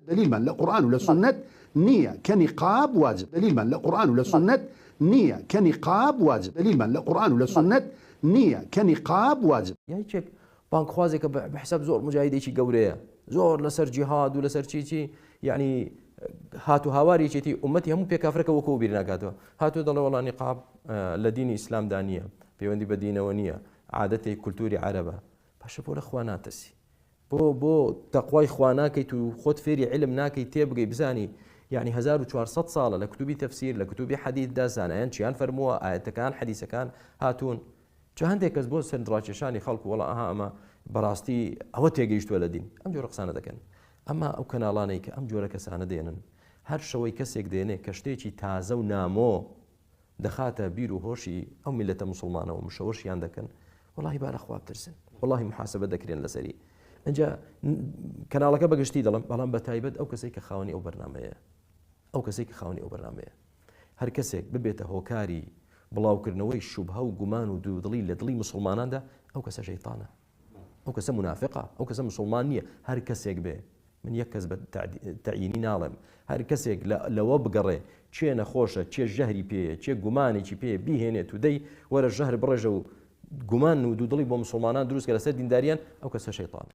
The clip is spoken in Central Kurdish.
دليل من لا قرآن ولا سنة نية كنقاب واجب. دليل من لا قرآن ولا سنة نية كنقاب واجب. دليل من لا قرآن ولا سنة نية كنقاب واجب. يعني چێک بانکخوازێکە بحساب زۆر مجاهدێکی گەورەیە زۆر لەسەر جیهاد و لەسەر چی یعنی هاتو هاواریێتی ئومەتی هەموو پێکافرەکە وەکو بیر ناکاتەوە هاتو دەڵێ وەڵا نیقاب لە دینی ئیسلامدا نییە پەیوەندی بە دینەوە نییە عادەتێک کولتوری عەرەبە پاشە بۆ لە خوا ناتەسی بۆ تەقوای خوا ناکەیت و خۆت فێری علم ناکەیت تێبگەی بزانی يعني 1400 ساڵە لە کتوبی تەفسیر لە کتوبی حەدیثدا زانایان چیان فەرمووە ئاەتەکان حەدیثەکان هاتوون چ هەندێک کەس بۆ سەرنجڕاکێشانی خەڵکو وەڵا ئەها ئەمە بەڕاستی ئەوە تێگەیشتووە لە دین ئەم جۆرە قسانە دەکەن ئەمما ئەو کەناڵانەی کە ئەم جۆرە کەسانە دێنن هەر شەوەی کەسێک دێنێ کە شتێکی تازە و نامۆ دەخاتە بیر و هۆشی ئەو میلەتە موسڵمانەوە مشەوەشیان دەکەن وەڵاهی با لە خوا بترسن وەڵاهی محاسبە دەکرێن لەسەری ئەنجا کەناڵەکە بەگشتی دەڵم بەڵام بە تایبەت ئەو کەسێک کە خاوەنی ئەو بەرنامەیە ئەو کەسێک کە خاوەنی ئەو بەرنامەیە هەر کەسێک ببێتە هۆکاری بڵاوکردنەوەی شوبهە و گومان و دوودڵی لە دڵی موسڵماناندا ئەو کەسە شەیطانە ئەو کەسە منافقە ئەو کەسە موسڵمان نییە هەر کەسێک بێ من یەک کەس بە تەعیینی ناڵێم هەر کەسێک لەوە بگەڕێ چێ نەخۆشە چێ ژەهری پێیە چێ گومانێکی پێ بیهێنێت و دەی وەرە ژەهر بڕێژە و گومان و دوودڵی بۆ موسڵمانان دروستکە لەسەر دینداریان ئەو کەسە شەیطانە